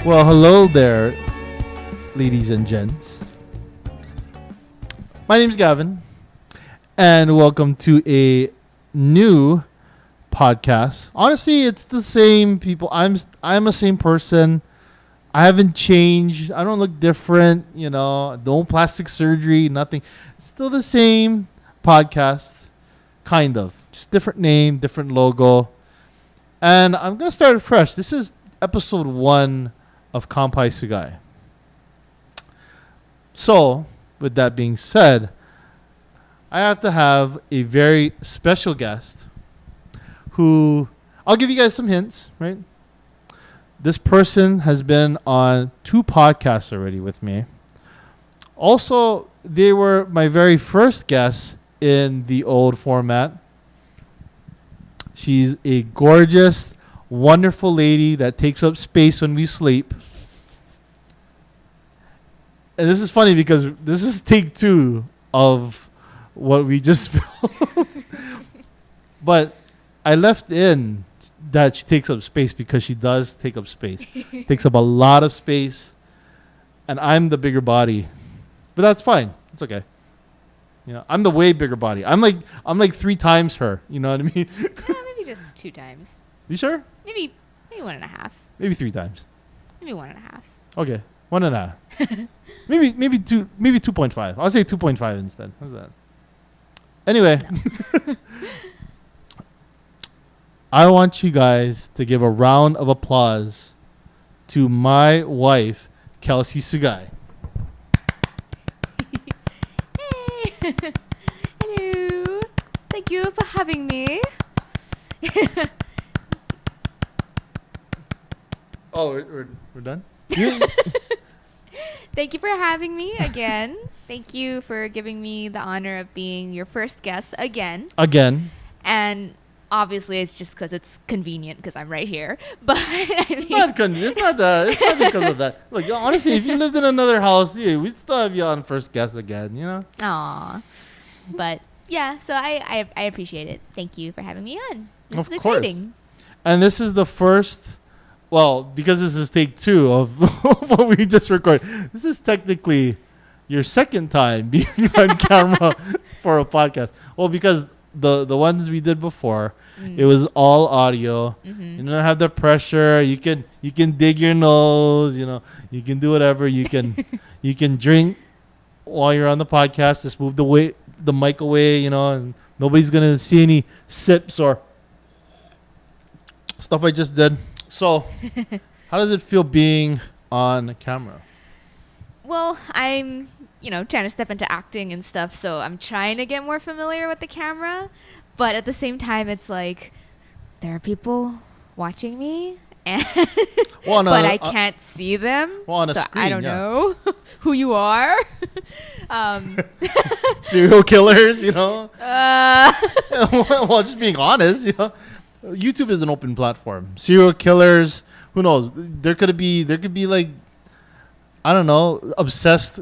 Well, hello there, ladies and gents. My name's Gavin, and welcome to a new podcast. Honestly, it's the same people. I'm a same person. I haven't changed. I don't look different. No plastic surgery, nothing. It's still the same podcast, kind of. Just different name, different logo. And I'm gonna start it fresh. This is episode 1 of Kampai Sugai. So, with that being said, I have to have a very special guest who, I'll give you guys some hints, right? This person has been on 2 podcasts already with me. Also, they were my very first guest in the old format. She's a gorgeous, wonderful lady that takes up space when we sleep. And this is funny because this is take 2 of what we just filmed. But I left in that she takes up space because she does take up space. Takes up a lot of space. And I'm the bigger body. But that's fine. It's okay. I'm the way bigger body. I'm like 3 times her. You know what I mean? Maybe just 2 times. You sure? Maybe 1.5. Maybe 3 times. Maybe 1.5. Okay, 1.5. maybe 2. Maybe 2.5. I'll say 2.5 instead. How's that? Anyway, no. I want you guys to give a round of applause to my wife, Kelsey Sugai. Hey. Hello. Thank you for having me. Oh, we're done? Thank you for having me again. Thank you for giving me the honor of being your first guest again. And obviously, it's just because it's convenient because I'm right here. But it's not because of that. Look, honestly, if you lived in another house, we'd still have you on first guest again. Aw, but yeah. So I appreciate it. Thank you for having me on. This is course. Exciting. And this is the first. Well, because this is take 2 of what we just recorded. This is technically your second time being on camera for a podcast. Well, because the ones we did before, it was all audio. Mm-hmm. You don't have the pressure. You can dig your nose. You can do whatever. You can drink while you're on the podcast. Just move the mic away. And nobody's gonna see any sips or stuff I just did. So, how does it feel being on camera? Well, I'm, trying to step into acting and stuff, so I'm trying to get more familiar with the camera. But at the same time, it's like, there are people watching me, but I can't see them. Well, on a so screen, I don't know who you are. Serial killers, Well, just being honest, YouTube is an open platform. Serial killers, who knows? There could be like, I don't know, obsessed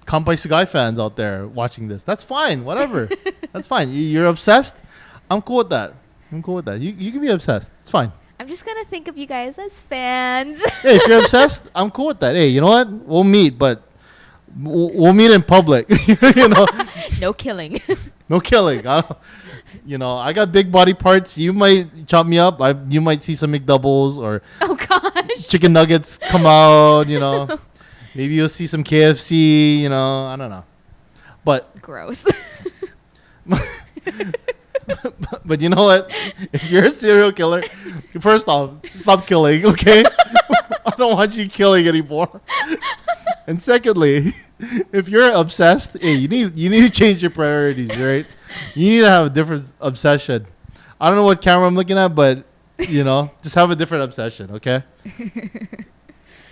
Kampai Sugai fans out there watching this. That's fine. Whatever. That's fine. You're obsessed? I'm cool with that. You can be obsessed. It's fine. I'm just going to think of you guys as fans. Hey, if you're obsessed, I'm cool with that. Hey, you know what? We'll meet, but we'll meet in public. No killing. No killing. I got big body parts. You might chop me up. You might see some McDoubles or chicken nuggets come out. Maybe you'll see some KFC. I don't know. But gross. but you know what? If you're a serial killer, first off, stop killing. Okay, I don't want you killing anymore. And secondly, if you're obsessed, hey, you need to change your priorities, right? You need to have a different obsession. I don't know what camera I'm looking at, but just have a different obsession, okay?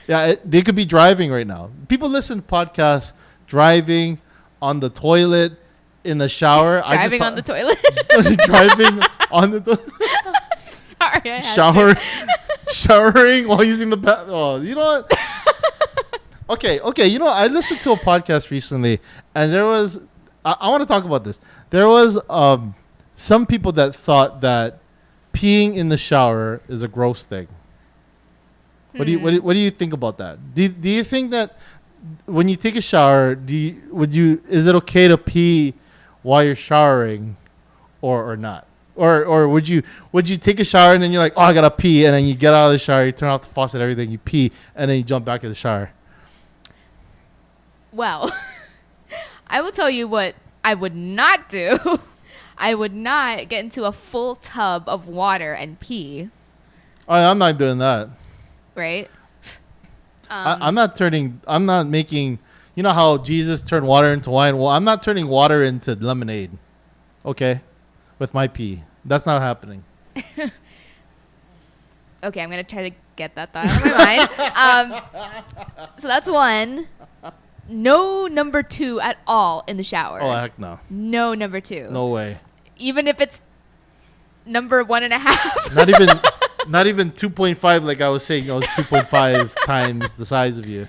Yeah, they could be driving right now. People listen to podcasts driving, on the toilet, in the shower. Driving on the toilet. Driving on the toilet. Sorry, I had showering while using the bathroom. Oh, you know what? Okay. I listened to a podcast recently, and there was. I want to talk about this. There was some people that thought that peeing in the shower is a gross thing. What do you think about that? Do you think that when you take a shower, is it okay to pee while you're showering, or not? Or would you take a shower and then you're like, oh, I gotta pee, and then you get out of the shower, you turn off the faucet, everything, you pee, and then you jump back in the shower? Well, I will tell you what I would not do. I would not get into a full tub of water and pee. Oh, I'm not doing that. Right? I'm not making, you know how Jesus turned water into wine? Well, I'm not turning water into lemonade. Okay? With my pee. That's not happening. Okay, I'm going to try to get that thought out of my mind. So that's one. No number 2 at all in the shower. Oh, heck no. No number 2. No way. Even if it's number 1.5. Not even 2.5 like I was saying. I was 2.5 times the size of you.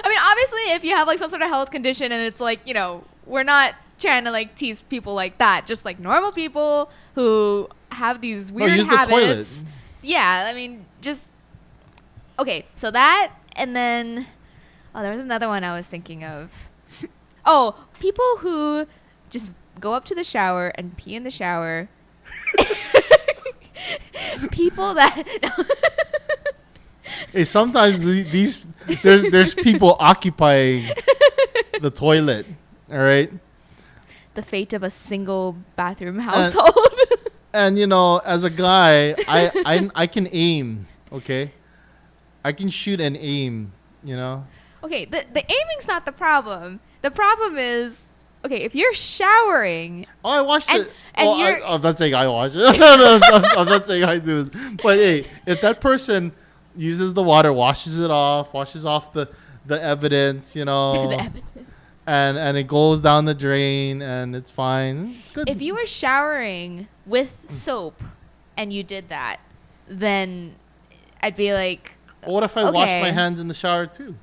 I mean, obviously, if you have like some sort of health condition and it's like, we're not trying to like tease people like that. Just like normal people who have these weird use habits. The toilet. Yeah, I mean, just okay. So that, and then there was another one I was thinking of. Oh, people who just go up to the shower and pee in the shower. People that. Hey, sometimes there's people occupying the toilet. All right. The fate of a single bathroom household. And as a guy, I can aim. Okay, I can shoot and aim. Okay, the aiming's not the problem. The problem is, okay, if you're showering. Oh, I watched it. And I'm not saying I watch it. I'm not saying I do it. But hey, if that person uses the water, washes off the evidence, the evidence. And it goes down the drain and it's fine. It's good. If you were showering with soap and you did that, then I'd be like, well, what if I wash my hands in the shower too?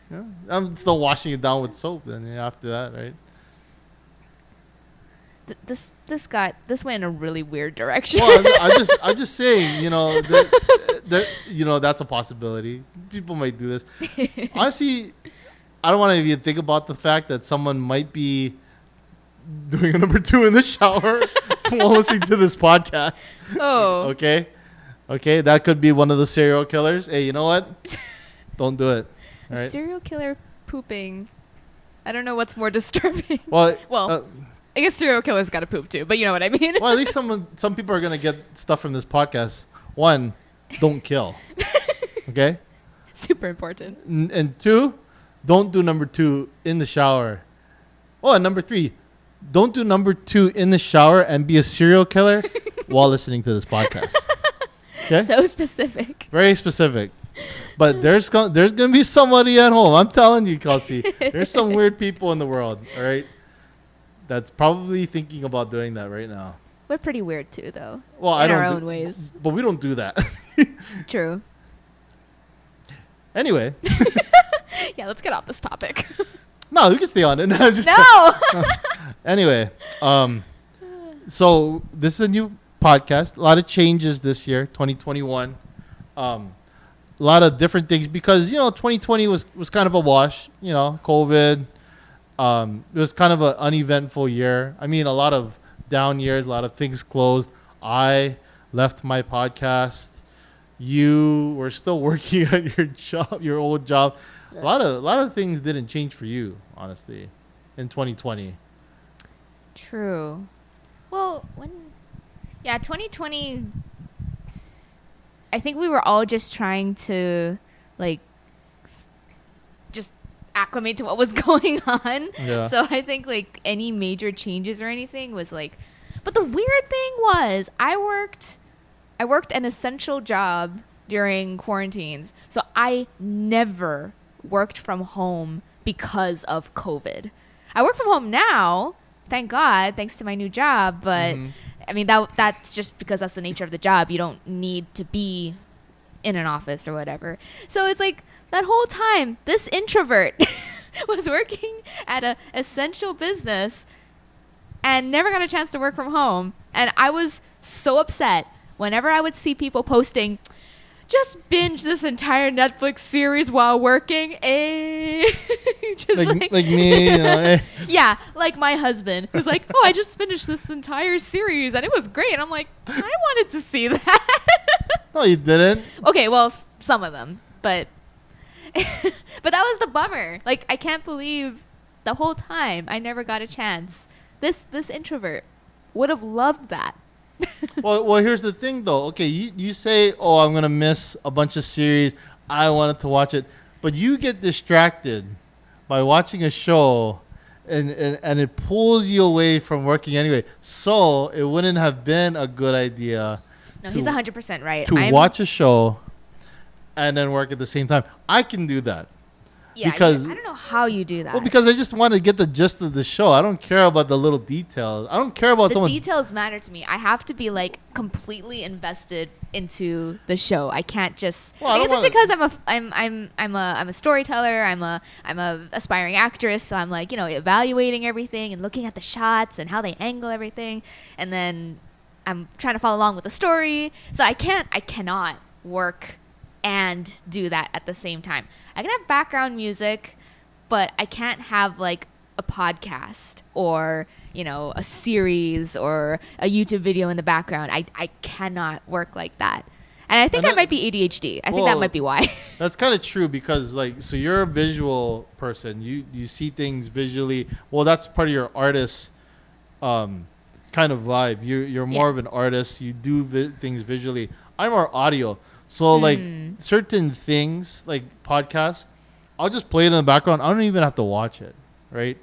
Yeah, I'm still washing it down with soap then after that, right? This went in a really weird direction. Well, I'm just saying, that's a possibility. People might do this. Honestly, I don't want to even think about the fact that someone might be doing a number 2 in the shower while listening to this podcast. Oh. Okay, that could be one of the serial killers. Hey, you know what? Don't do it. All right? Serial killer pooping. I don't know what's more disturbing. Well, I guess serial killers got to poop too, but you know what I mean. Well, at least some people are going to get stuff from this podcast. 1, don't kill. Okay? Super important. And 2, don't do number 2 in the shower. Oh, and number 3, don't do number 2 in the shower and be a serial killer while listening to this podcast. Okay? So specific. Very specific. But there's going to be somebody at home. I'm telling you, Kelsey. There's some weird people in the world, all right? That's probably thinking about doing that right now. We're pretty weird too, though. Well, in our own ways. But we don't do that. True. Anyway. Yeah, let's get off this topic. No, you can stay on it. No. Anyway, so this is a new podcast. A lot of changes this year, 2021. A lot of different things because 2020 was kind of a wash. COVID. It was kind of an uneventful year. I mean, a lot of down years, a lot of things closed. I left my podcast. You were still working at your job, your old job. A lot of things didn't change for you, honestly, in 2020. True. Well, 2020, I think we were all just trying to, just acclimate to what was going on. Yeah. So I think, any major changes or anything was, but the weird thing was I worked an essential job during quarantines. So I never worked from home because of COVID. I work from home now, thank God, thanks to my new job. But I mean, that's just because that's the nature of the job. You don't need to be in an office or whatever. So it's that whole time, this introvert was working at an essential business and never got a chance to work from home. And I was so upset whenever I would see people posting, just binge this entire Netflix series while working. Just like me, you know. Yeah, like my husband who's like, oh, I just finished this entire series and it was great. And I'm like, I wanted to see that. No, you didn't. Okay, well, some of them, but but that was the bummer. Like, I can't believe the whole time I never got a chance. This introvert would have loved that. Well, here's the thing, though. Okay, you say, oh, I'm going to miss a bunch of series. I wanted to watch it. But you get distracted by watching a show, and it pulls you away from working anyway. So it wouldn't have been a good idea No, he's 100% right. to watch a show and then work at the same time. I can do that. Yeah, because I don't know how you do that. Well, because I just want to get the gist of the show. I don't care about the little details. I don't care about the details matter to me. I have to be like completely invested into the show. I can't just. Well, I guess it's because I'm a storyteller. I'm a aspiring actress. So I'm like, evaluating everything and looking at the shots and how they angle everything, and then I'm trying to follow along with the story. So I cannot work and do that at the same time. I can have background music, but I can't have like a podcast or, a series or a YouTube video in the background. I cannot work like that. And I think I might be ADHD. I think that might be why. That's kind of true because so you're a visual person. You see things visually. Well, that's part of your artist kind of vibe. You're more of an artist. You do things visually. I'm more audio. So, like, certain things, like podcasts, I'll just play it in the background. I don't even have to watch it, right?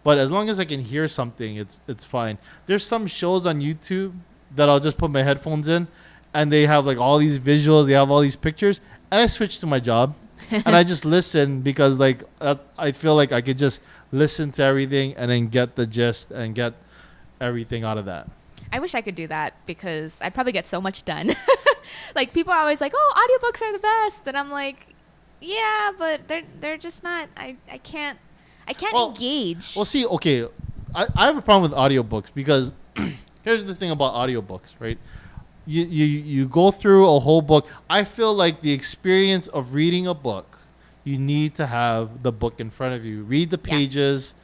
But as long as I can hear something, it's fine. There's some shows on YouTube that I'll just put my headphones in, and they have, like, all these visuals. They have all these pictures. And I switch to my job, and I just listen because, like, I feel like I could just listen to everything and then get the gist and get everything out of that. I wish I could do that because I'd probably get so much done. Like, people are always like, oh, audiobooks are the best. And I'm like, yeah, but they're just not. I can't engage. Well, see, okay, I have a problem with audiobooks because here's the thing about audiobooks, right? You go through a whole book. I feel like the experience of reading a book, you need to have the book in front of you. Read the pages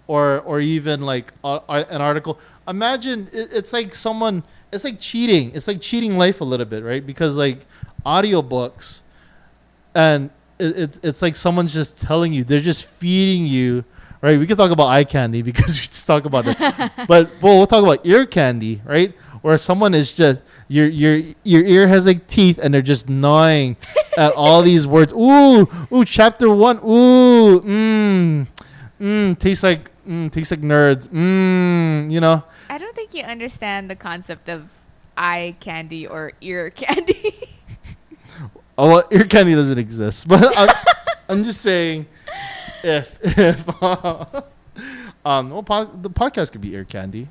or even like an article. Imagine it's like it's like cheating. It's like cheating life a little bit, right? Because like audiobooks and it's like someone's just telling you, they're just feeding you, right? We can talk about eye candy because we just talk about that. But we'll talk about ear candy, right? Where someone is just your ear has like teeth and they're just gnawing at all these words. Ooh, chapter 1. Ooh, tastes like nerds. I don't think you understand the concept of eye candy or ear candy. Oh, well, ear candy doesn't exist, but I'm just saying, if the podcast could be ear candy.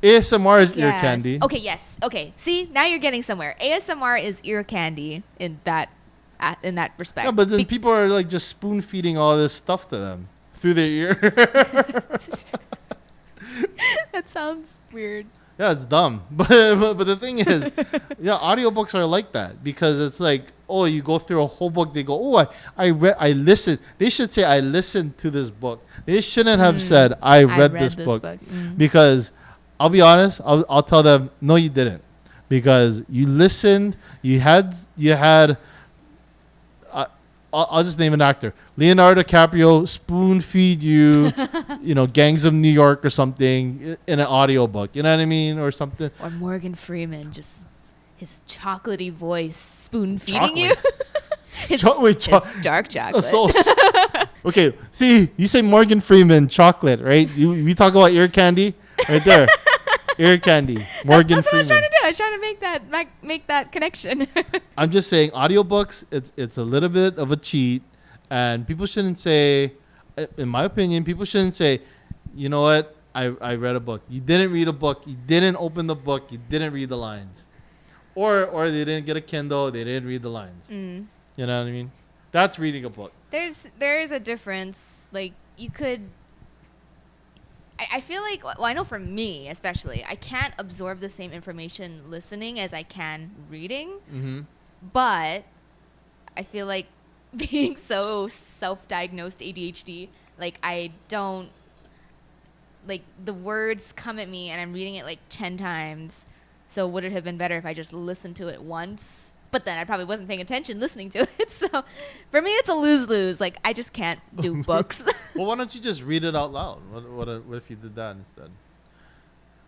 ASMR is ear candy. Okay, yes. Okay, see, now you're getting somewhere. ASMR is ear candy in that respect. Yeah, but then people are like just spoon feeding all this stuff to them through their ear. That sounds weird. Yeah, it's dumb. But the thing is, audiobooks are like that because it's like, oh, you go through a whole book. They go, oh, I listened. They should say, I listened to this book. They shouldn't have said, I read this book. Because I'll be honest, I'll tell them, no, you didn't. Because you listened, you had I'll just name an actor. Leonardo DiCaprio spoon feed you, Gangs of New York or something in an audiobook. You know what I mean? Or something. Or Morgan Freeman, just his chocolatey voice spoon feeding you. his dark chocolate. Okay, see, you say Morgan Freeman, chocolate, right? We talk about ear candy right there. Ear candy, Morgan That's Freeman. What I was trying to do. I was trying to make that connection. I'm just saying, audiobooks, it's a little bit of a cheat, and people shouldn't say, in my opinion, people shouldn't say, you know what, I read a book. You didn't read a book. You didn't open the book. You didn't read the lines, or they didn't get a Kindle. They didn't read the lines. You know what I mean? That's reading a book. There is a difference. Like, you could. I feel like, well, I know for me especially, I can't absorb the same information listening as I can reading. Mm-hmm. But I feel like being so self-diagnosed ADHD, like I don't, like the words come at me and I'm reading it like 10 times. So would it have been better if I just listened to it once? But then I probably wasn't paying attention listening to it. So for me, it's a lose-lose. Like I just can't do books. Well, why don't you just read it out loud? What if you did that instead?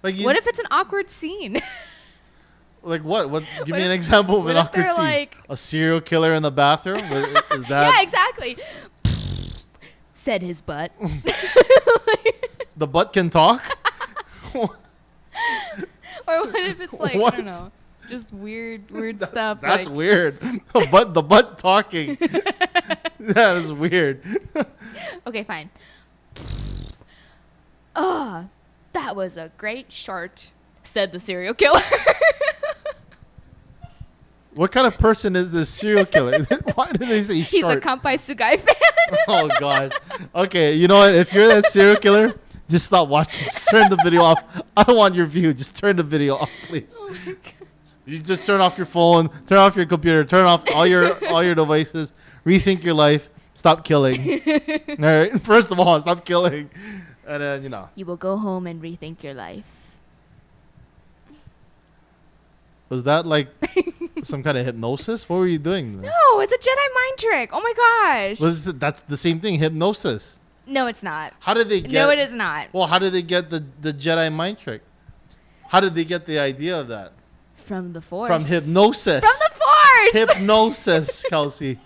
Like, What if it's an awkward scene? Like what? Give me an example of an awkward scene. Like, a serial killer in the bathroom? Is that? Yeah, exactly. Said his butt. The butt can talk? Or what if it's like, What? I don't know, just weird stuff. That's like, weird. The butt talking. That is weird. Okay, fine. That was a great short, said the serial killer. What kind of person is this serial killer? Why did they say He's short? a Kampai Sugai fan. Oh, God. Okay, you know what? If you're that serial killer, just stop watching. Just turn the video off. I don't want your view. Just turn the video off, please. Oh my God. You just turn off your phone, turn off your computer, turn off all your devices, rethink your life, stop killing. All right? First of all, stop killing. And then, You will go home and rethink your life. was that like some kind of hypnosis? What were you doing then? No, it's a Jedi mind trick. Oh my gosh. That's the same thing, hypnosis. No, it's not. How did they get? No, it is not. Well, how did they get the Jedi mind trick? How did they get the idea of that? From the Force. From hypnosis. From the Force. Hypnosis, Kelsey.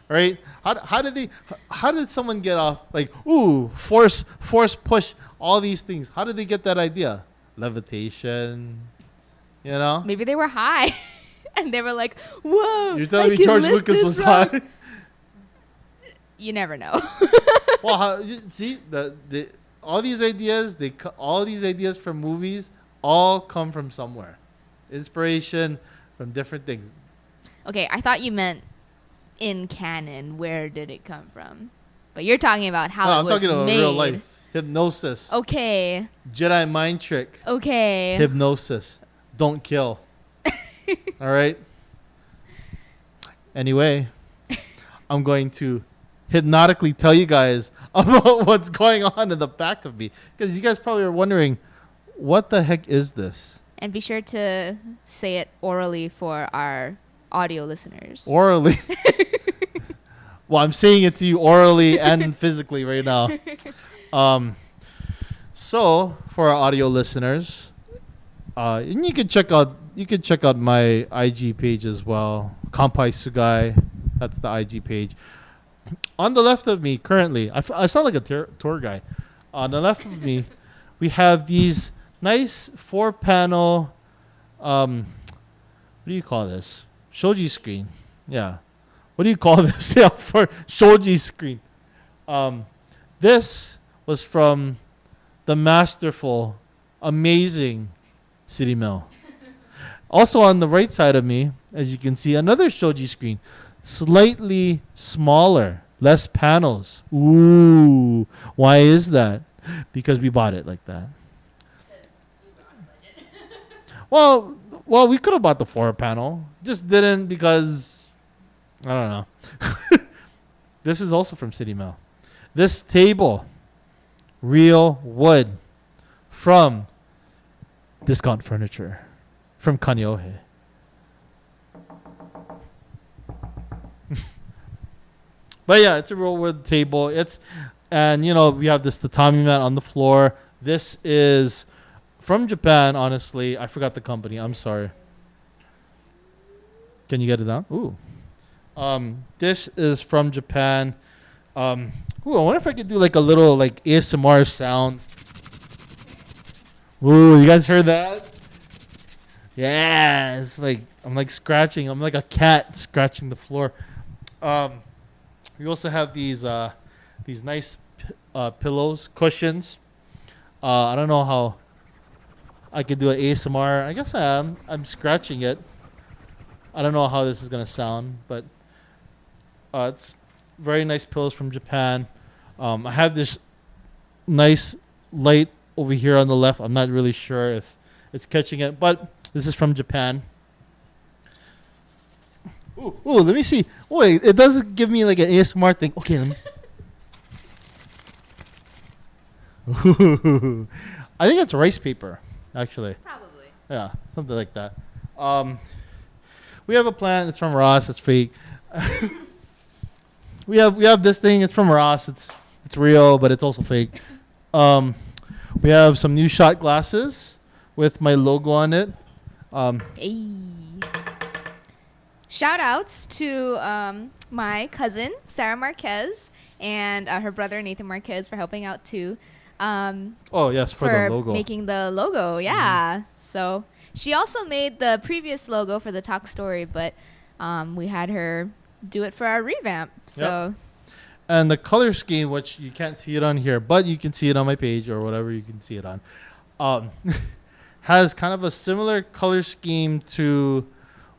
Right? How did someone get off like force push, all these things? How did they get that idea? Levitation. Maybe they were high. And they were like, whoa. You're telling me George Lucas was high? You never know. Well, see, all these ideas from movies all come from somewhere. Inspiration from different things. Okay, I thought you meant in canon. Where did it come from? But you're talking about how No, it I'm was talking about made. real life. Hypnosis. Okay. Jedi mind trick. Okay. Hypnosis. Don't kill. All right? Anyway, I'm going to hypnotically tell you guys about what's going on in the back of me. Because you guys probably are wondering, what the heck is this? And be sure to say it orally for our audio listeners. Orally. Well, I'm saying it to you orally and physically right now. So for our audio listeners, and you can check out my IG page as well, Kampai Sugai. That's the IG page. On the left of me currently, I sound like a tour guy. On the left of me, we have these nice 4-panel, what do you call this? Shoji screen. Yeah. What do you call this? Yeah, for shoji screen. This was from the masterful, amazing City Mill. Also on the right side of me, as you can see, another shoji screen. Slightly smaller, less panels. Ooh. Why is that? Because we bought it like that. Well, we could have bought the 4-panel. Just didn't because, I don't know. This is also from City Mill. This table, real wood from Discount Furniture, from Kanyohe. But yeah, it's a real wood table. And we have this tatami mat on the floor. This is from Japan, honestly. I forgot the company. I'm sorry. Can you get it down? Ooh. This is from Japan. I wonder if I could do like a little like ASMR sound. Ooh, you guys heard that? Yeah, it's like I'm like scratching. I'm like a cat scratching the floor. We also have these nice pillows, cushions. I don't know how I could do an ASMR. I guess I am. I'm scratching it. I don't know how this is gonna sound, but it's very nice pillows from Japan. I have this nice light over here on the left. I'm not really sure if it's catching it, but this is from Japan. Ooh, let me see. Wait, it does give me like an ASMR thing. Okay, let me see. I think it's rice paper, actually. Probably. Yeah, something like that. We have a plant. It's from Ross. It's fake. we have this thing. It's from Ross. It's real, but it's also fake. We have some new shot glasses with my logo on it. Hey. Shout outs to my cousin, Sarah Marquez, and her brother, Nathan Marquez, for helping out too. Oh, yes, for the logo. Making the logo, yeah. So she also made the previous logo for the Talk Story, but we had her do it for our revamp. So. Yep. And the color scheme, which you can't see it on here, but you can see it on my page or whatever you can see it on, has kind of a similar color scheme to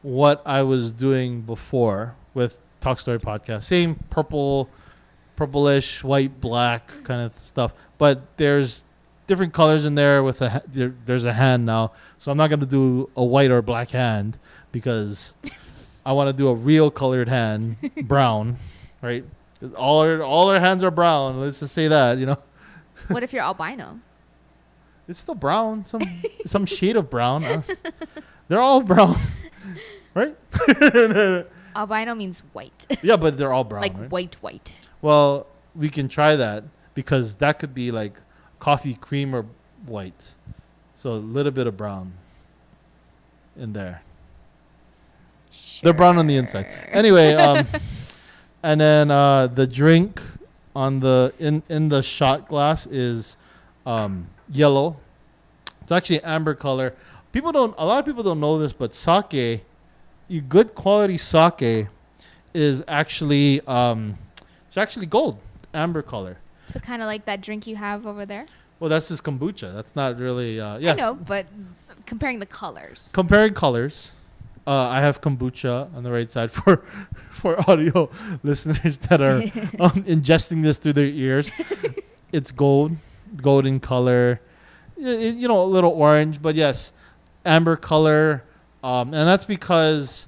what I was doing before with Talk Story Podcast. Same purplish, white, black kind of stuff. But there's different colors in there with there's a hand now. So I'm not going to do a white or black hand because I want to do a real colored hand, brown, right? All our hands are brown. Let's just say that, What if you're albino? It's still brown, some shade of brown. They're all brown, right? Albino means white. Yeah, but they're all brown. Like right? white. Well, we can try that because that could be like coffee cream or white. So a little bit of brown in there. Sure. They're brown on the inside. Anyway, and then the drink on in the shot glass is yellow. It's actually amber color. A lot of people don't know this, but sake, good quality sake is actually it's actually gold, amber color. So kind of like that drink you have over there? Well, that's just kombucha. That's not really yes. I know, but comparing the colors. Comparing colors. I have kombucha on the right side for audio listeners that are ingesting this through their ears. It's golden color, a little orange, but yes, amber color. And that's because,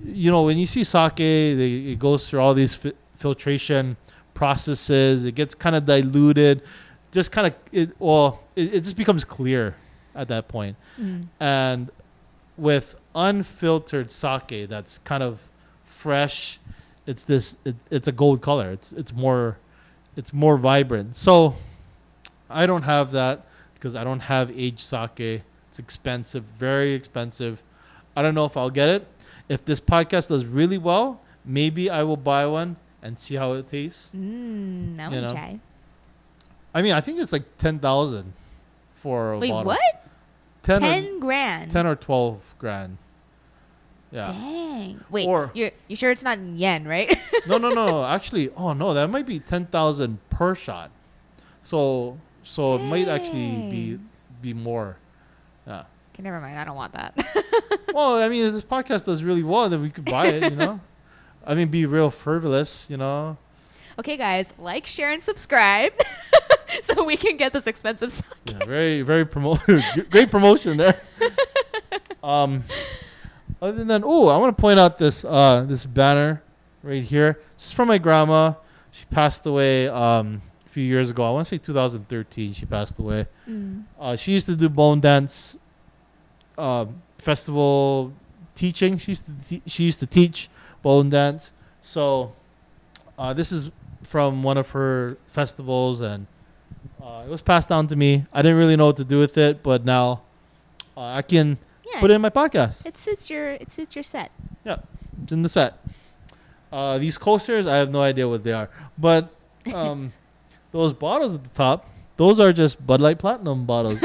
when you see sake, it goes through all these filtration processes. It gets kind of diluted. Just kind of, it just becomes clear at that point. Mm. And with unfiltered sake that's kind of fresh, it's a gold color. It's more vibrant. So I don't have that because I don't have aged sake. It's expensive, very expensive. I don't know if I'll get it. If this podcast does really well, maybe I will buy one and see how it tastes. I want to try. I mean, I think it's like 10,000 for a bottle. Wait, what? 10 grand. 10 or 12 grand. Yeah. Dang. Wait, you sure it's not in yen, right? No. Actually, that might be 10,000 per shot. So Dang. It might actually be more. Yeah. Okay, never mind. I don't want that. Well, I mean, if this podcast does really well, then we could buy it, I mean, be real frivolous, Okay, guys, like, share, and subscribe so we can get this expensive sake. Yeah, very, very great promotion there. Other than I want to point out this this banner right here. This is from my grandma. She passed away a few years ago. I want to say 2013. She passed away. She used to do bone dance festival teaching. She used to teach bone dance. So this is from one of her festivals, and it was passed down to me. I didn't really know what to do with it, but now I can put it in my podcast. It suits your set. Yeah, it's in the set. These coasters, I have no idea what they are, but those bottles at the top, those are just Bud Light Platinum bottles.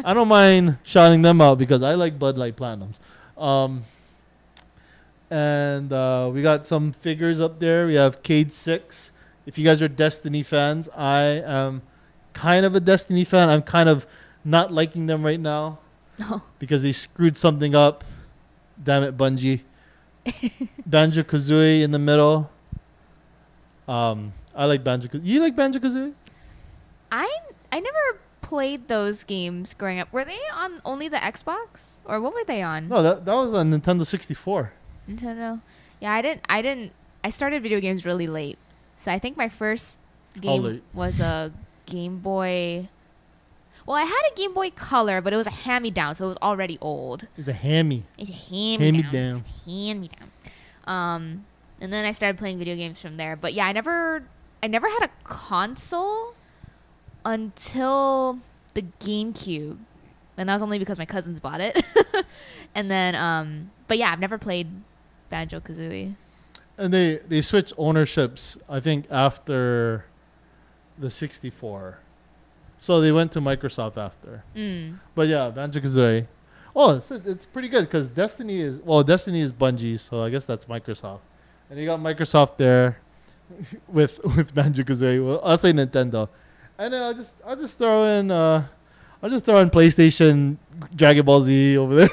I don't mind shouting them out because I like Bud Light Platinums. And we got some figures up there. We have Cade 6. If you guys are Destiny fans, I am kind of a Destiny fan. I'm kind of not liking them right now because they screwed something up. Damn it, Bungie. Banjo-Kazooie in the middle. I like Banjo-Kazooie. You like Banjo-Kazooie? I never played those games growing up. Were they on only the Xbox, or what were they on? No, that was on Nintendo 64. Nintendo. Yeah, I didn't. I started video games really late, so I think my first game late? was a Game Boy. Well, I had a Game Boy Color, but it was a hand-me-down, so it was already old. It's a hammy. It's a hand-me-down. Hand-me-down. And then I started playing video games from there. But yeah, I never had a console until the GameCube, and that was only because my cousins bought it. And then, but yeah, I've never played Banjo-Kazooie. And they switched ownerships, I think, after the 64. So they went to Microsoft after. But yeah, Banjo-Kazooie. Oh, it's pretty good because Destiny is Bungie, so I guess that's Microsoft. And you got Microsoft there with Banjo-Kazooie. Well, I'll say Nintendo. And then I'll just throw in PlayStation Dragon Ball Z over there.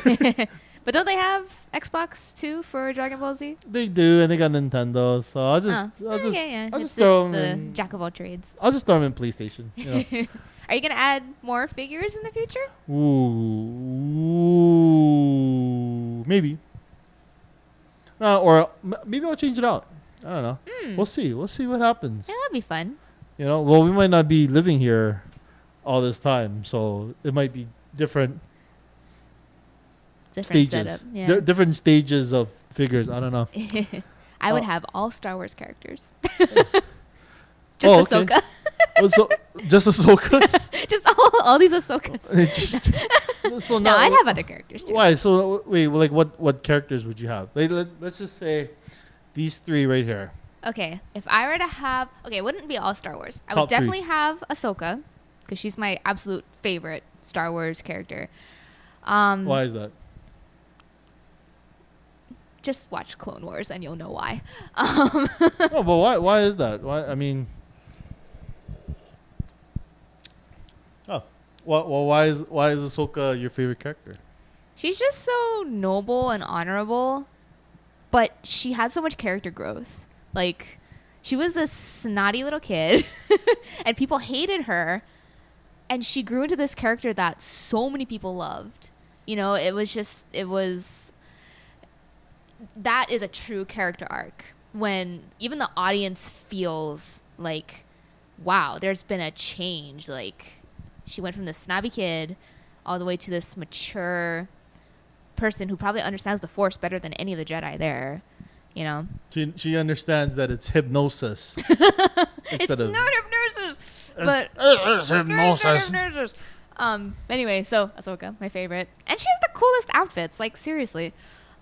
But don't they have Xbox too for Dragon Ball Z? They do, and they got Nintendo. So I'll just throw them in. Jack of all trades. I'll just throw them in PlayStation. You know. Are you gonna add more figures in the future? Ooh, maybe. Or maybe I'll change it out. I don't know. We'll see. We'll see what happens. Yeah, that'd be fun. You know, well, we might not be living here all this time, so it might be different stages. Setup. Yeah. Different stages of figures. I don't know. I would have all Star Wars characters. Just Ahsoka. Okay. Just Ahsoka? Just all these Ahsokas. So no, I'd have other characters too. Why? So wait, like what characters would you have? Let's just say these three right here. Okay, if I were to have, it wouldn't be all Star Wars. I would Top three. definitely have Ahsoka because she's my absolute favorite Star Wars character. Why is that? Just watch Clone Wars and you'll know why. No, but why is that? Why? I mean, well, why is Ahsoka your favorite character? She's just so noble and honorable, but she had so much character growth. Like, she was this snotty little kid, and people hated her, and she grew into this character that so many people loved. You know, that is a true character arc when even the audience feels like, wow, there's been a change. Like, she went from this snobby kid all the way to this mature person who probably understands the Force better than any of the Jedi there, you know? She understands that it's hypnosis. It's not hypnosis! But it's hypnosis. Anyway, so Ahsoka, my favorite. And she has the coolest outfits, like, seriously.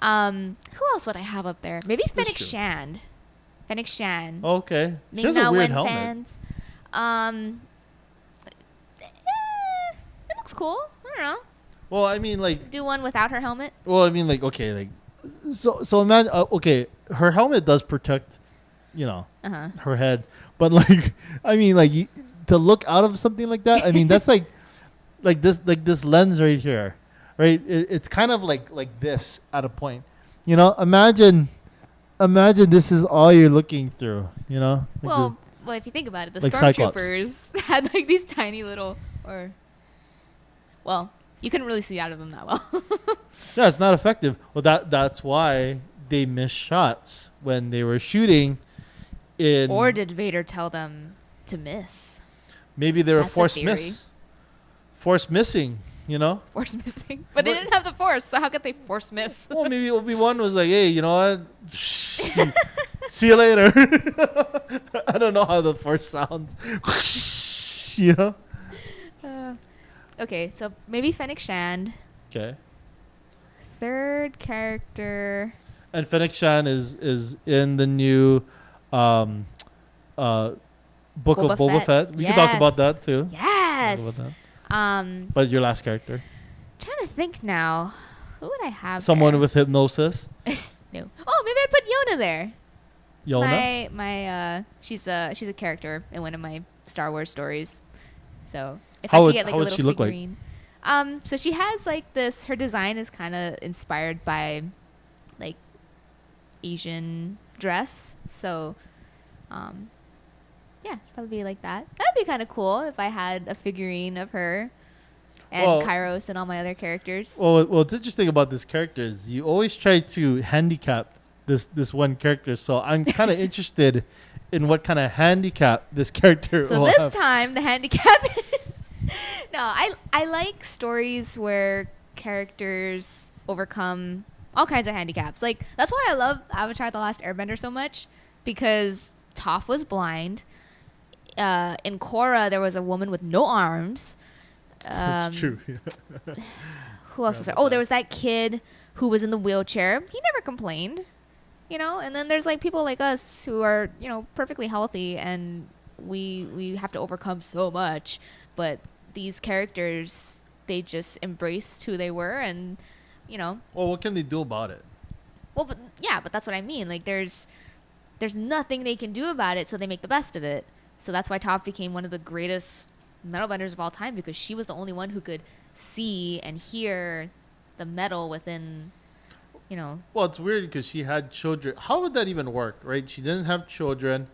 Who else would I have up there? Maybe Fennec Shand. Fennec Shand. Okay. She has a weird helmet. Fans. It looks cool. I don't know. Well, I mean, like, do one without her helmet. Well, I mean, like, okay, like, so imagine, okay, her helmet does protect, you know, her head, but like, I mean, like, to look out of something like that, I mean, that's like this lens right here, right? It's kind of like this at a point, you know. Imagine this is all you're looking through, you know. Like well, if you think about it, the like stormtroopers had like these tiny little, you couldn't really see out of them that well. Yeah, it's not effective. Well, that's why they missed shots when they were shooting. Or did Vader tell them to miss? Maybe they were force missing, you know? Force missing. But they didn't have the Force, so how could they force miss? Well, maybe Obi-Wan was like, hey, you know what? See you later. I don't know how the Force sounds. You know? Okay, so maybe Fennec Shand. Okay. Third character. And Fennec Shand is in the new book of Boba Fett. We can talk about that too. Yes. But your last character. I'm trying to think now. Who would I have? Someone with hypnosis. No. Oh, maybe I'd put Yona there. Yona. My she's a character in one of my Star Wars stories. So if how I could would, get like how a would little she look figurine. So she has like this. Her design is kind of inspired by like Asian dress. So Yeah, she'd probably be like that. That'd be kind of cool if I had a figurine of her and Well- Kairos and all my other characters. Well, what's interesting about this character is you always try to handicap this one character. So I'm kind of interested in what kind of handicap this character So will this have. time the handicap is no. I like stories where characters overcome all kinds of handicaps. Like that's why I love Avatar: The Last Airbender so much, because Toph was blind. In Korra, there was a woman with no arms. It's true. Who else was there? Oh, there was that kid who was in the wheelchair. He never complained, you know. And then there's like people like us who are, you know, perfectly healthy, and we have to overcome so much. But these characters, they just embraced who they were, and you know. Well, what can they do about it? Well, but that's what I mean. Like there's nothing they can do about it, so they make the best of it. So that's why Toph became one of the greatest metal benders of all time, because she was the only one who could see and hear the metal within, you know. Well, it's weird because she had children. How would that even work, right? She didn't have children,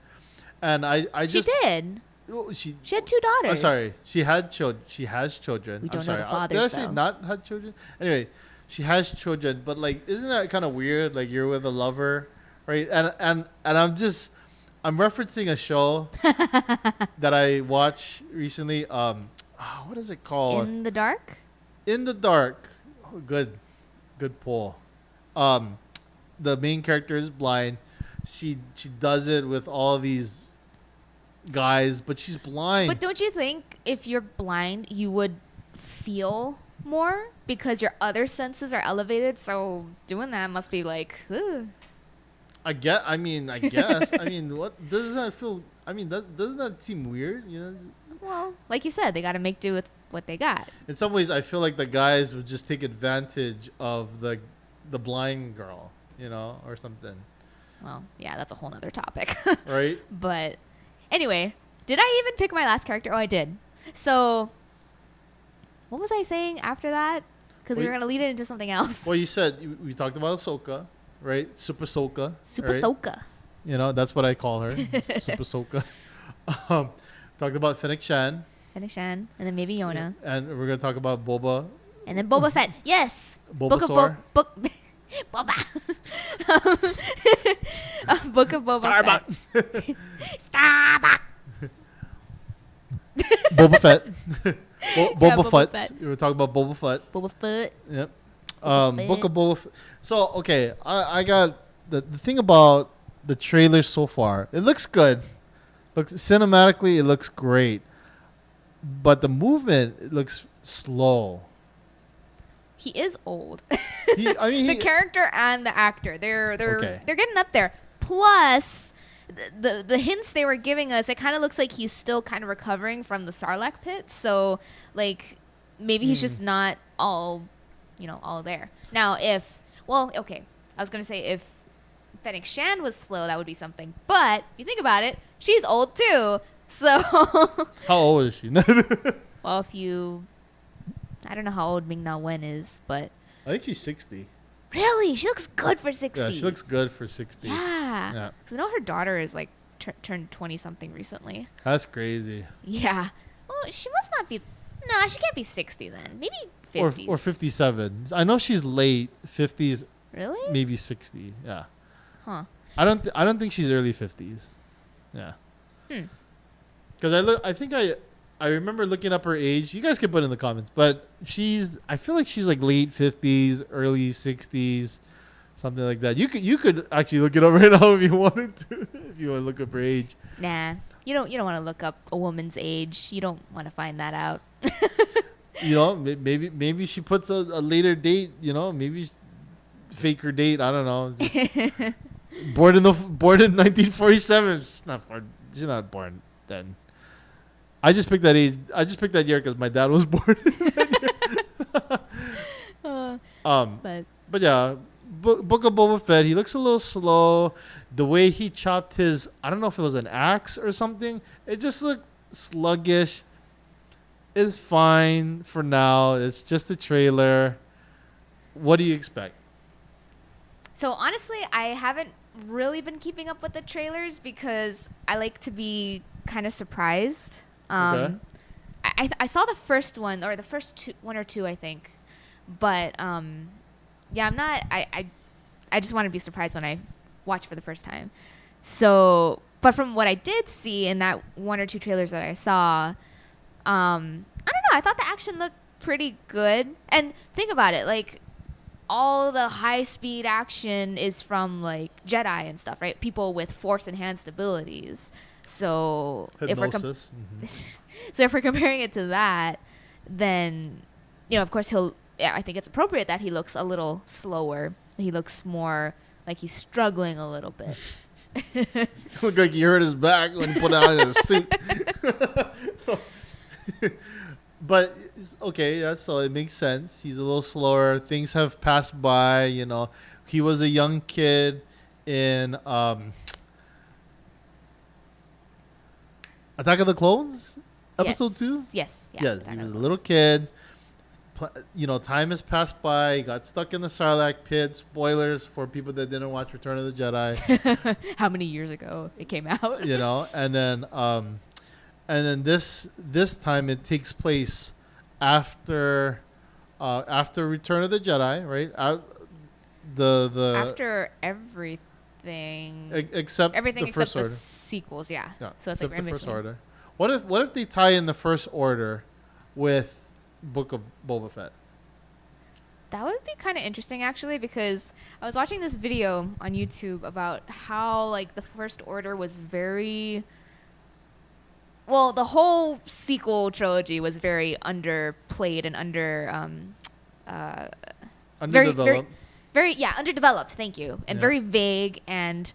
and I just She did. well, she She had 2 daughters. I'm sorry. She had children. She has children. We don't I'm know sorry. the fathers, Did I say though. not had children? Anyway, she has children, but like, isn't that kind of weird? Like, you're with a lover, right? And I'm referencing a show that I watched recently. What is it called? In the Dark. In the Dark. Oh, good pull. The main character is blind. She does it with all these guys, but she's blind. But don't you think if you're blind, you would feel more because your other senses are elevated? So doing that must be like, ooh. I guess. I mean, what doesn't that feel? I mean, doesn't that seem weird? You know, Well, like you said, they got to make do with what they got. in some ways, I feel like the guys would just take advantage of the blind girl, you know, or something, Well, yeah, that's a whole nother topic. right? But anyway, did I even pick my last character? Oh, I did. So what was I saying after that? Because we Well, were going to lead it into something else. Well, you said we talked about Ahsoka, right? Super Soka. Super right? Soka. You know, that's what I call her, Super Soka. Talked about Fennec Shan, Fennec Shan, and then maybe Yona. and we're gonna talk about Boba. And then Boba Fett. Yes! Book of Bulbasaur. Boba. Book of Boba Starbuck. Fett. Starbuck. Boba Fett. Boba Boba Fett. Fett. We were talking about Boba Fett. Boba Fett. Yep. Boba Book Fett. of Boba Fett. So, okay, I got the thing about the trailer so far. It looks good. Looks cinematically, it looks great. But the movement, it looks slow. He is old. The character and the actor, they're Okay. they're getting up there. Plus, the hints they were giving us, it kind of looks like he's still kind of recovering from the Sarlacc pit. So, like, maybe he's just not all there. Now, I was gonna say if Fennec Shand was slow, that would be something. But if you think about it, she's old too. So, How old is she? well, I don't know how old Ming Na Wen is, but I think she's 60. really, she looks good for 60. Yeah, she looks good for 60. Yeah. Yeah. Because I know her daughter is like turned 20 something recently. That's crazy. Yeah. Well, she must not be. No, she can't be 60 then. Maybe 50s. Or 57. I know she's late 50s, Really? maybe 60. Yeah. Huh. I don't think she's early 50s. Yeah. Because I remember looking up her age. You guys can put it in the comments, but I feel like she's like late 50s, early 60s, something like that. You could actually look it up right now if you wanted to. If you want to look up her age. Nah. You don't want to look up a woman's age. You don't want to find that out. You know, maybe she puts a later date. You know, maybe fake her date. I don't know. Just born in 1947. She's not born then. I just picked that age. I just picked that year because my dad was born. But yeah, Book of Boba Fett. He looks a little slow. The way he chopped his, I don't know if it was an axe or something. It just looked sluggish. It's fine for now. It's just a trailer. What do you expect? So honestly, I haven't really been keeping up with the trailers because I like to be kind of surprised. Okay. I saw the first one or the first one or two, I think, but yeah, I'm not. I just want to be surprised when I watch for the first time. So, but from what I did see in that one or two trailers that I saw, I don't know. I thought the action looked pretty good. And think about it, like all the high speed action is from like Jedi and stuff, right? People with force enhanced abilities. So Hypnosis. so if we're comparing it to that, then of course I think it's appropriate that he looks a little slower. He looks more like he's struggling a little bit. Looked like he hurt his back when he put on his suit. But okay, yeah, so it makes sense. He's a little slower. Things have passed by. He was a young kid in Attack of the Clones, episode 2. Yes. Yeah, yes, he was a little kid. Time has passed by. He got stuck in the Sarlacc pit. Spoilers for people that didn't watch Return of the Jedi. How many years ago it came out? And then this time it takes place after Return of the Jedi, right? After everything, except everything the except First the Order. sequels, yeah. So it's except like the First between. Order. What if they tie in the First Order with Book of Boba Fett? That would be kind of interesting, actually, because I was watching this video on YouTube about how like the First Order was very. Well, the whole sequel trilogy was very underplayed and Underdeveloped. Very underdeveloped. Thank you, and Yeah. very vague. And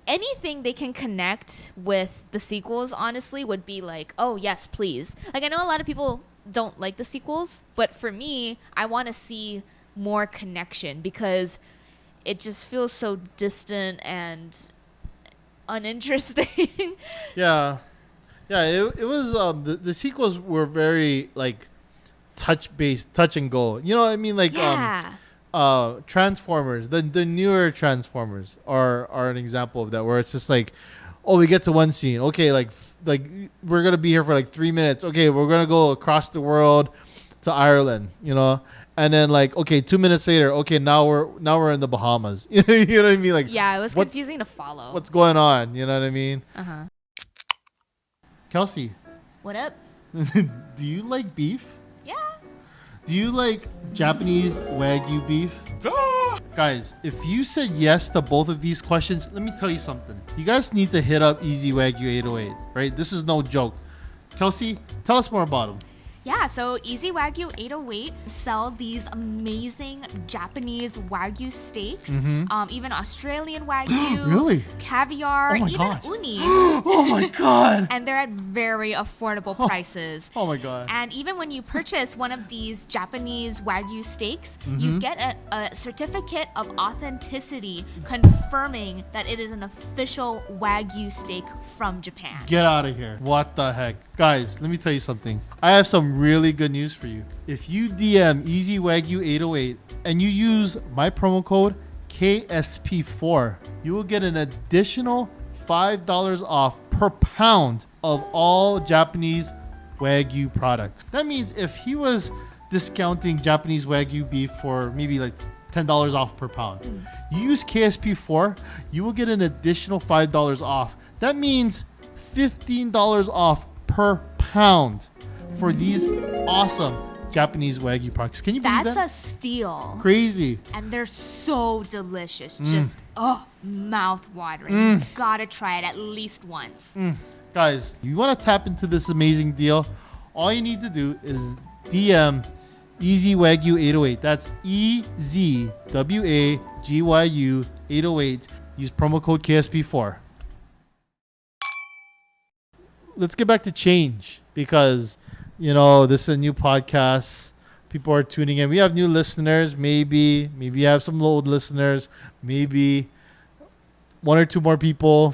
anything they can connect with the sequels, honestly, would be like, oh yes, please. Like I know a lot of people don't like the sequels, but for me, I want to see more connection because it just feels so distant and uninteresting. Yeah. It was the sequels were very like touch and go. You know what I mean? Like Transformers, the newer Transformers are an example of that, where it's just like, oh, we get to one scene, okay, like we're gonna be here for like 3 minutes, okay, we're gonna go across the world to Ireland, and then like, okay, 2 minutes later, okay, now we're in the Bahamas. You know what I mean? Like, yeah, it was confusing to follow. What's going on? You know what I mean? Kelsey, what up? do you like beef? Yeah. Do you like Japanese Wagyu beef? Guys, if you said yes to both of these questions, let me tell you something. You guys need to hit up Easy Wagyu 808, right? This is no joke. Kelsey, tell us more about them. Yeah, so Easy Wagyu 808 sell these amazing Japanese Wagyu steaks, even Australian Wagyu, Really? caviar, Oh my even gosh. uni. Oh my God. And they're at very affordable prices. Oh my God. And even when you purchase one of these Japanese Wagyu steaks, you get a certificate of authenticity confirming that it is an official Wagyu steak from Japan. Get out of here. What the heck? Guys, let me tell you something. I have some really good news for you. If you DM Easy Wagyu 808 and you use my promo code KSP4, you will get an additional $5 off per pound of all Japanese Wagyu products. That means if he was discounting Japanese Wagyu beef for maybe like $10 off per pound, you use KSP4, you will get an additional $5 off. That means $15 off per pound for these awesome Japanese Wagyu products. Can you believe that? That's a steal. Crazy. And they're so delicious. Just, mouth watering. You gotta try it at least once. Guys, you want to tap into this amazing deal? All you need to do is DM Easy Wagyu 808. That's EZWAGYU 808. Use promo code KSP4. Let's get back to change because, this is a new podcast. People are tuning in. We have new listeners. Maybe you have some old listeners. Maybe one or two more people,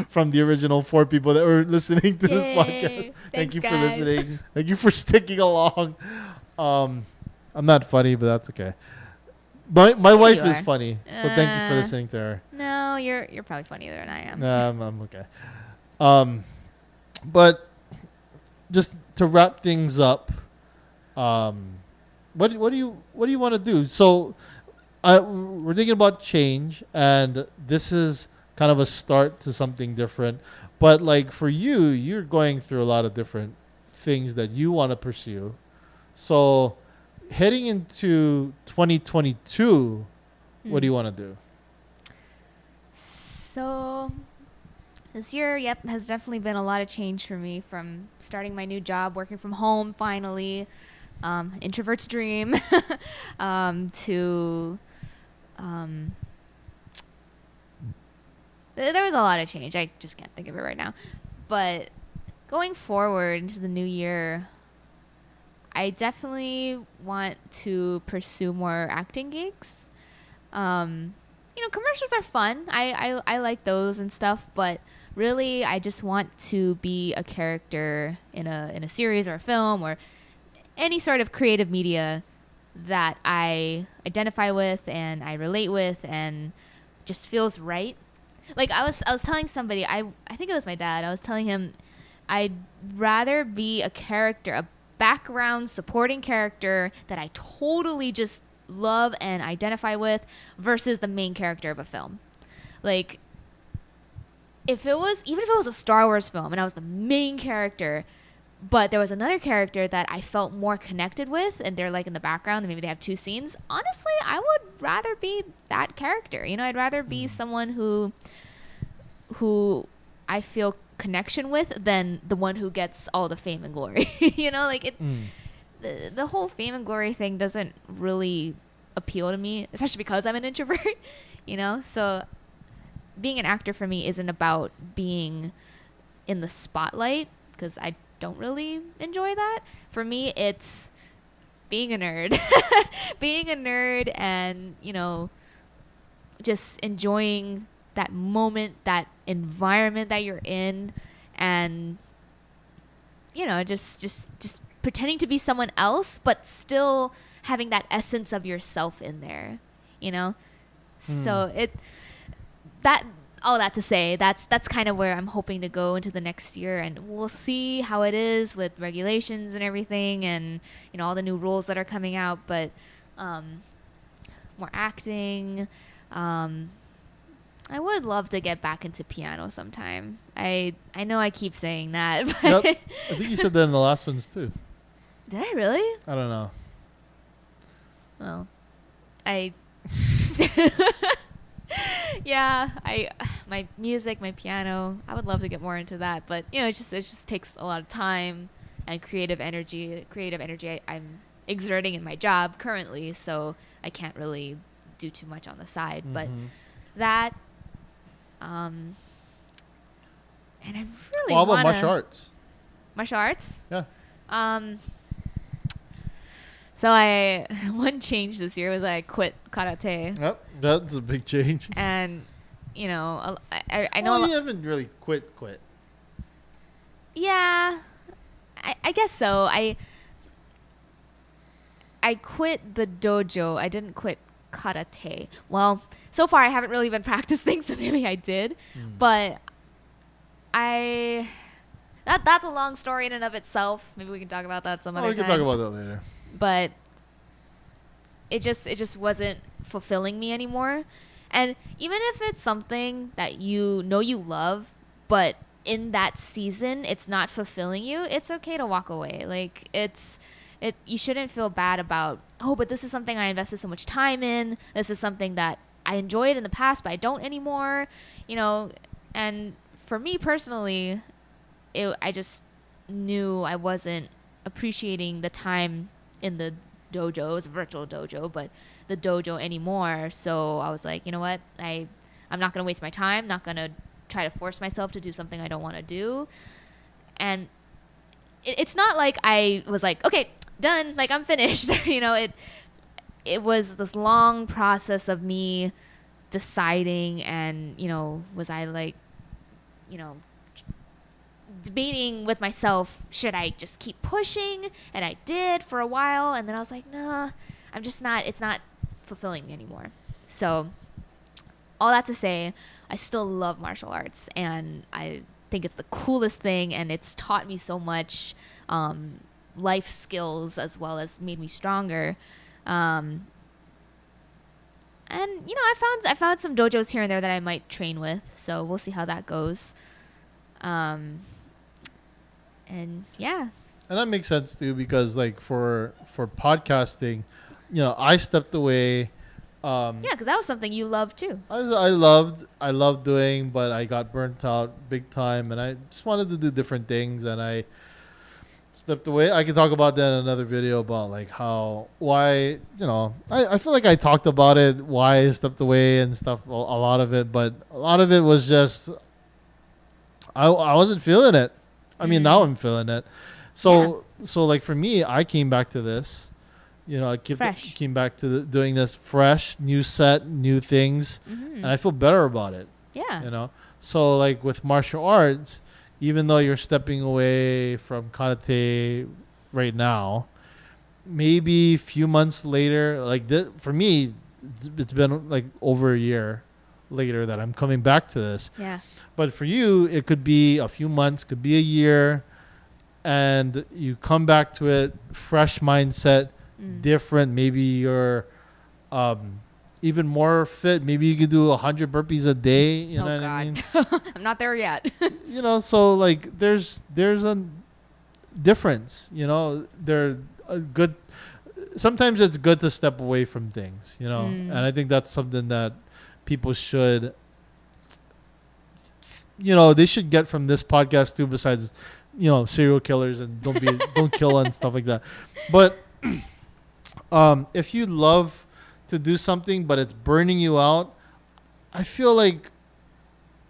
from the original 4 people that were listening to this podcast. Thank you for listening. Thank you for sticking along. I'm not funny, but that's okay. My wife is funny, so thank you for listening to her. No. No, you're probably funnier than I am. I'm okay. But just to wrap things up, what do you want to do? So, we're thinking about change, and this is kind of a start to something different. But like for you, you're going through a lot of different things that you want to pursue. So, heading into 2022, what do you want to do? So this year, has definitely been a lot of change for me, from starting my new job, working from home finally, introvert's dream, to there was a lot of change. I just can't think of it right now. But going forward into the new year, I definitely want to pursue more acting gigs. Commercials are fun. I like those and stuff, but really I just want to be a character in a series or a film or any sort of creative media that I identify with and I relate with and just feels right. Like I was telling somebody, I think it was my dad, I was telling him I'd rather be a character, a background supporting character that I totally just love and identify with versus the main character of a film. Like even if it was a Star Wars film and I was the main character, but there was another character that I felt more connected with and they're like in the background and maybe they have 2 scenes, honestly I would rather be that character. I'd rather be someone who I feel connection with than the one who gets all the fame and glory. The whole fame and glory thing doesn't really appeal to me, especially because I'm an introvert, So being an actor for me isn't about being in the spotlight, because I don't really enjoy that. For me, it's being a nerd. Being a nerd and, just enjoying that moment, that environment that you're in, and, just pretending to be someone else, but still having that essence of yourself in there, So all that to say, that's kind of where I'm hoping to go into the next year, and we'll see how it is with regulations and everything, and all the new rules that are coming out. But more acting. I would love to get back into piano sometime. I know I keep saying that, but Yep. I think you said that in the last ones too. Did I really? I don't know. Well, yeah, my music, my piano, I would love to get more into that, but it just takes a lot of time and creative energy I'm exerting in my job currently, so I can't really do too much on the side. But that and I really how about martial arts? Martial arts? Yeah. So one change this year was I quit karate. Yep, that's a big change. And I know. Well, you haven't really quit. Yeah, I guess so. I quit the dojo. I didn't quit karate. Well, so far I haven't really been practicing, so maybe I did. But that's a long story in and of itself. Maybe we can talk about that some other time. We can talk about that later. But it just wasn't fulfilling me anymore. And even if it's something that you love, but in that season it's not fulfilling you, it's okay to walk away. Like you shouldn't feel bad about, but this is something I invested so much time in. This is something that I enjoyed in the past, but I don't anymore. And for me personally, I just knew I wasn't appreciating the time in the dojo. It was a virtual dojo, but the dojo anymore. So I was like, you know what? I'm not going to waste my time. Not going to try to force myself to do something I don't want to do. And it's not like I was like, okay, done. Like I'm finished. It was this long process of me deciding, and was I like, debating with myself, should I just keep pushing? And I did for a while, and then I was like, nah, I'm just not, it's not fulfilling me anymore. So all that to say, I still love martial arts, and I think it's the coolest thing, and it's taught me so much life skills as well as made me stronger. And you know, I found some dojos here and there that I might train with, so we'll see how that goes. And yeah. And that makes sense too, because like for podcasting, you know, I stepped away. Yeah, because that was something you loved too. I loved doing, but I got burnt out big time, and I just wanted to do different things, and I stepped away. I can talk about that in another video about like why, you know, I feel like I talked about it, why I stepped away and stuff, a lot of it, but a lot of it was just I wasn't feeling it. I mean, now I'm feeling it. So like for me, I came back to this. You know, I came back to doing this fresh, new set, new things, and I feel better about it. Yeah. You know, so like with martial arts, even though you're stepping away from karate right now, maybe a few months later, like for me, it's been like over a year later that I'm coming back to this. Yeah. But for you, it could be a few months, could be a year, and you come back to it, fresh mindset, different. Maybe you're even more fit. Maybe you could do 100 burpees a day. You know what I mean? I'm not there yet. You know, so like there's a difference. You know, they're a good. Sometimes it's good to step away from things. You know, and I think that's something that people should. You know, they should get from this podcast too. Besides, you know, serial killers and don't kill and stuff like that. But if you love to do something but it's burning you out, I feel like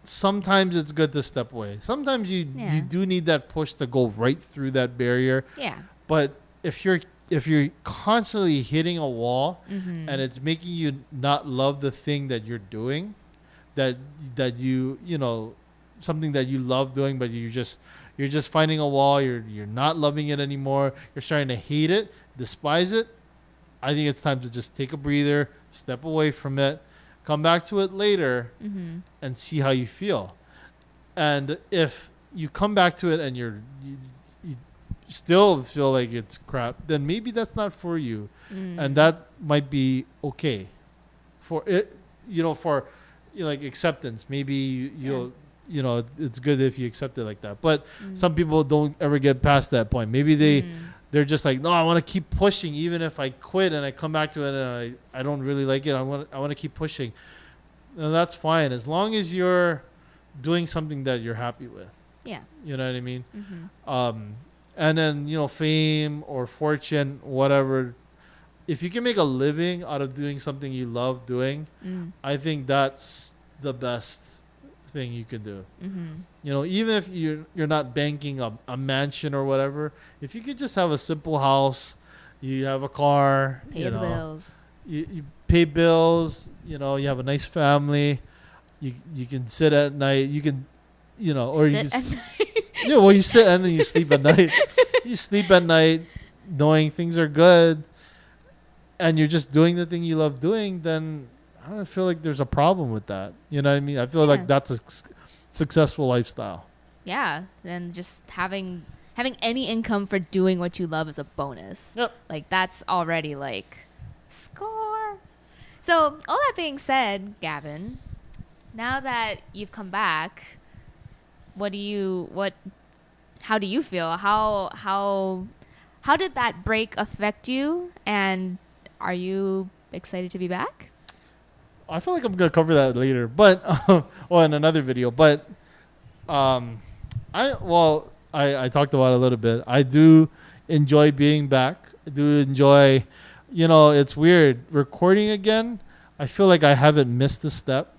sometimes it's good to step away. Sometimes you do need that push to go right through that barrier. Yeah. But if you're constantly hitting a wall and it's making you not love the thing that you're doing, that you know, something that you love doing, but you're just finding a wall, you're not loving it anymore, you're starting to hate it, despise it, I think it's time to just take a breather, step away from it, come back to it later, and see how you feel. And if you come back to it and you still feel like it's crap, then maybe that's not for you, and that might be okay. For it, you know, for like acceptance, maybe you'll. You know, it's good if you accept it like that. But some people don't ever get past that point. Maybe they're just like, no, I want to keep pushing, even if I quit and I come back to it and I don't really like it. I want to keep pushing. And that's fine, as long as you're doing something that you're happy with. Yeah. You know what I mean? And then, you know, fame or fortune, whatever. If you can make a living out of doing something you love doing, I think that's the best thing you can do. You know, even if you're not banking a mansion or whatever, if you could just have a simple house, you have a car, pay bills, you pay bills, you know, you have a nice family, you can sit at night, you can, you know, or you sit you sit and then you sleep at night. You sleep at night knowing things are good and you're just doing the thing you love doing, then I don't feel like there's a problem with that. You know what I mean? I feel like that's a successful lifestyle. Yeah. And just having any income for doing what you love is a bonus. Yep. Like that's already like score. So all that being said, Gavin, now that you've come back, how do you feel? How did that break affect you? And are you excited to be back? I feel like I'm going to cover that later, but in another video. But I talked about it a little bit. I do enjoy being back. I do enjoy, you know, it's weird recording again. I feel like I haven't missed a step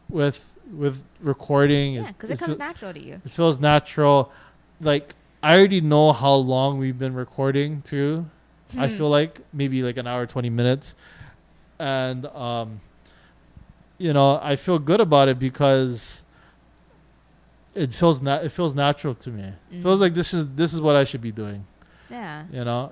with recording. Yeah, because it comes natural to you. It feels natural. Like I already know how long we've been recording too. I feel like maybe like an hour, 20 minutes, and you know, I feel good about it because it feels natural to me. It feels like this is what I should be doing. Yeah. You know,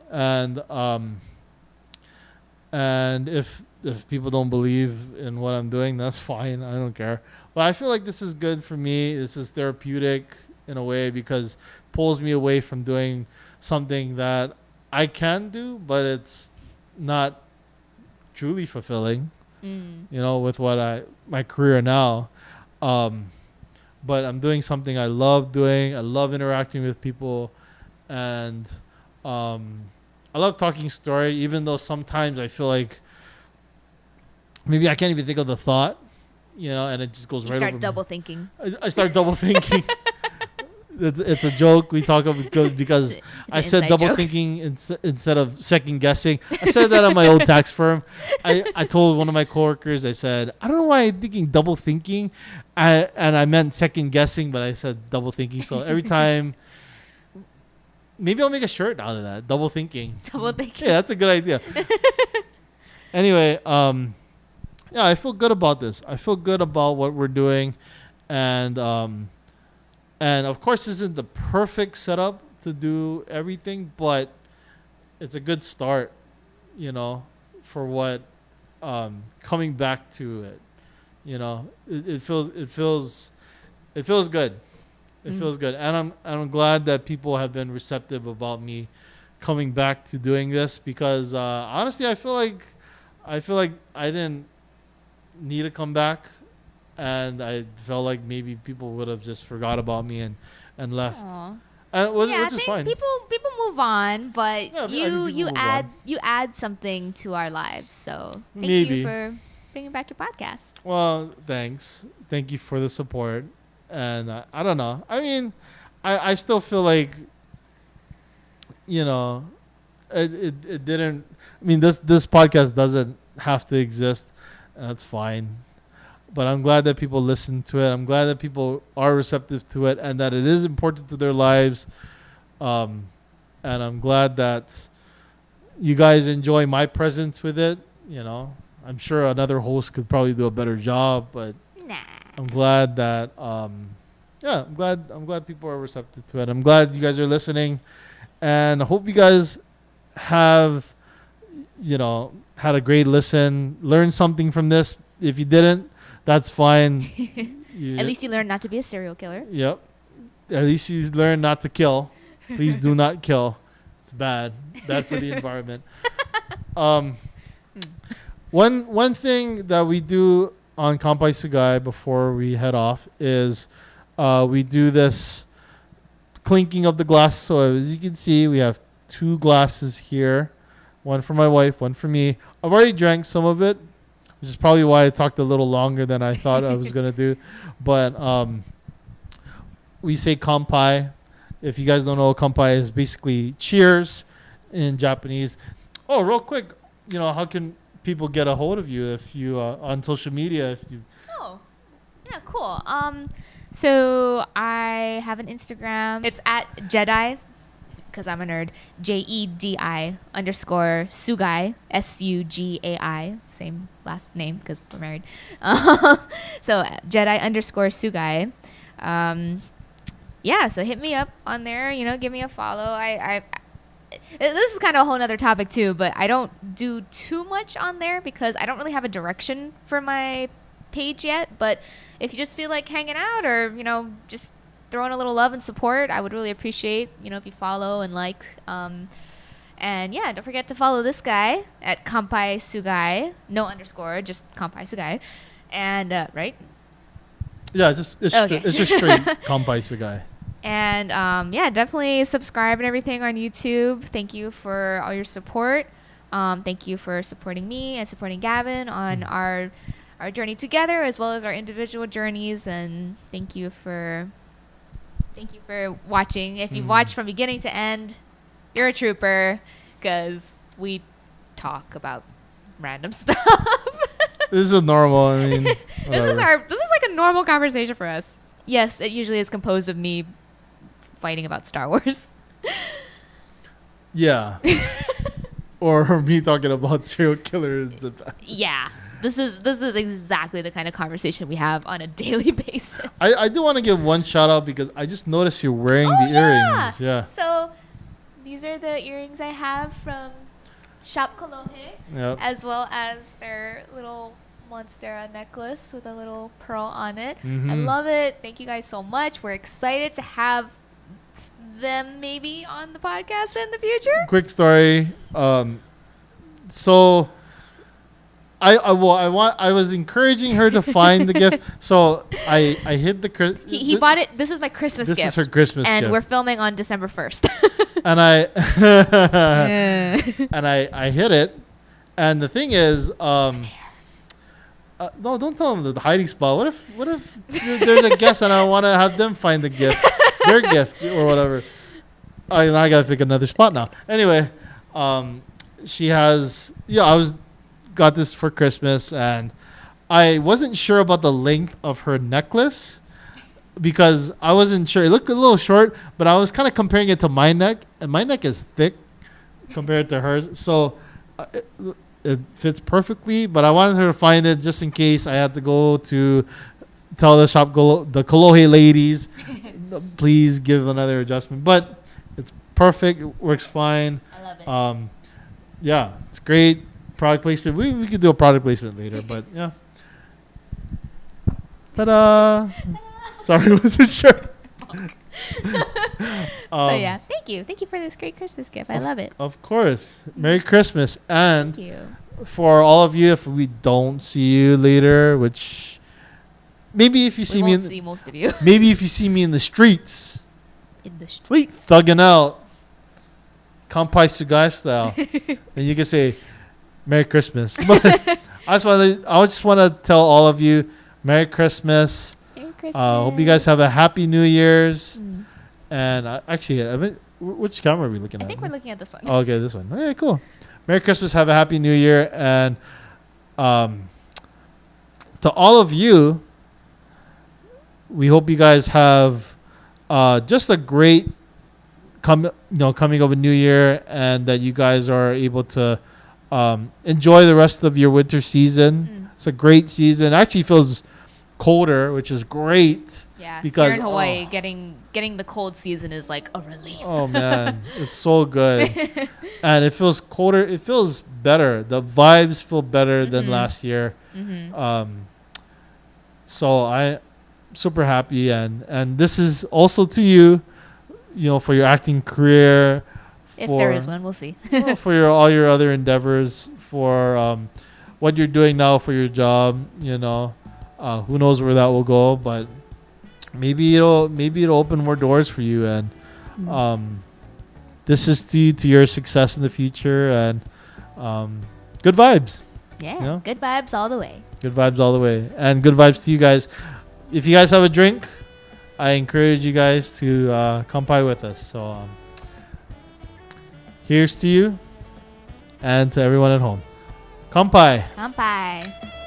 and if if people don't believe in what I'm doing, that's fine. I don't care. But I feel like this is good for me. This is therapeutic in a way because it pulls me away from doing something that I can do, but it's not truly fulfilling. With my career now. But I'm doing something I love doing. I love interacting with people, and I love talking story. Even though sometimes I feel like maybe I can't even think of the thought, and it just goes right over. You start double thinking. I start double thinking. It's a joke we talk about because I said double joke. thinking instead of second guessing. I said that on my old tax firm. I told one of my coworkers, I said, I don't know why I'm thinking double thinking. And I meant second guessing, but I said double thinking. So every time, maybe I'll make a shirt out of that. Double thinking. Double thinking. Yeah, that's a good idea. Anyway, I feel good about this. I feel good about what we're doing. And of course, this isn't the perfect setup to do everything, but it's a good start, for what coming back to it. It feels good. It feels good, and I'm glad that people have been receptive about me coming back to doing this because honestly, I feel like I didn't need to come back. And I felt like maybe people would have just forgot about me and left. Which is fine. People move on, but Yeah, you add something to our lives. So thank you for bringing back your podcast. Well, thanks. Thank you for the support. And I don't know. I mean, I still feel like, it didn't. I mean, this podcast doesn't have to exist. And that's fine. But I'm glad that people listen to it. I'm glad that people are receptive to it and that it is important to their lives. And I'm glad that you guys enjoy my presence with it. I'm sure another host could probably do a better job, but Nah. I'm glad that I'm glad people are receptive to it. I'm glad you guys are listening, and I hope you guys have had a great listen, learned something from this. If you didn't, that's fine. At least you learned not to be a serial killer. Yep. At least you learn not to kill. Please do not kill. It's bad. Bad for the environment. One thing that we do on Kampai Sugai before we head off is we do this clinking of the glass. So as you can see, we have 2 glasses here. One for my wife, one for me. I've already drank some of it, which is probably why I talked a little longer than I thought I was going to do. But we say kampai. If you guys don't know, kampai is basically cheers in Japanese. Oh, real quick, how can people get a hold of you if you on social media? Oh, yeah, cool. So I have an Instagram. It's at Jedi, because I'm a nerd, JEDI _Sugai, SUGAI, same last name because we're married. So Jedi _Sugai. So hit me up on there, give me a follow. This is kind of a whole nother topic too, but I don't do too much on there because I don't really have a direction for my page yet. But if you just feel like hanging out or, just throwing a little love and support, I would really appreciate, if you follow and like. And yeah, don't forget to follow this guy at Kampai Sugai, no underscore, just Kampai Sugai. And, right? Yeah, it's just straight Kampai Sugai. And definitely subscribe and everything on YouTube. Thank you for all your support. Thank you for supporting me and supporting Gavin on our journey together as well as our individual journeys. And thank you for watching. If you've watched from beginning to end, you're a trooper because we talk about random stuff. This is normal. I mean, this is like a normal conversation for us. Yes, it usually is composed of me fighting about Star Wars. Yeah. Or me talking about serial killers. Yeah. This is exactly the kind of conversation we have on a daily basis. I do want to give one shout out because I just noticed you're wearing the earrings. Yeah. So these are the earrings I have from Shop Kolohe, Yep. as well as their little Monstera necklace with a little pearl on it. I Mhm. love it. Thank you guys so much. We're excited to have them maybe on the podcast in the future. Quick story. So I was encouraging her to find the gift. So I hid the He bought it. This is my Christmas This gift. is her Christmas and gift. we're filming on December 1st. And I hid it. And the thing is, no, don't tell them the hiding spot. What if there's a guest and I want to have them find the gift, their gift or whatever. I gotta pick another spot now. Anyway, she has. Yeah, got this for Christmas, and I wasn't sure about the length of her necklace because I wasn't sure. It looked a little short, but I was kind of comparing it to my neck, and my neck is thick compared to hers, so it fits perfectly. But I wanted her to find it just in case I had to go to tell the the Kolohe ladies, please give another adjustment. But it's perfect. It works fine. I love it. Yeah, it's great. Product placement. We could do a product placement later, but yeah. Ta-da! Sorry, wasn't sure. But yeah, thank you for this great Christmas gift. I love it. Of course. Merry Christmas. And Thank you. for all of you, if we don't see you later, which maybe if you see We me won't see most of you maybe if you see me in the streets in the streets. thugging out Kampai Sugai style, and you can say Merry Christmas. But I just want to tell all of you Merry Christmas. Merry Christmas. Hope you guys have a happy New Year's. Mm. And actually, which camera are we looking I at? think we're looking at this one. Oh, okay, this one. Okay, cool. Merry Christmas. Have a happy New Year. And to all of you, we hope you guys have just a great coming of a new year, and that you guys are able to enjoy the rest of your winter season. It's a great season. It actually feels colder, which is great. Yeah, because here in Hawaii, getting the cold season is like a relief. Oh man, it's so good. And it feels colder. It feels better. The vibes feel better than last year. So I'm super happy, and this is also to you, for your acting career. If there is one, we'll see. For all your other endeavors, for what you're doing now for your job. Who knows where that will go, but maybe it'll open more doors for you, and this is to your success in the future, and good vibes. Yeah, good vibes all the way. Good vibes all the way, and good vibes to you guys. If you guys have a drink, I encourage you guys to kampai with us. So here's to you and to everyone at home. Kampai. Kampai.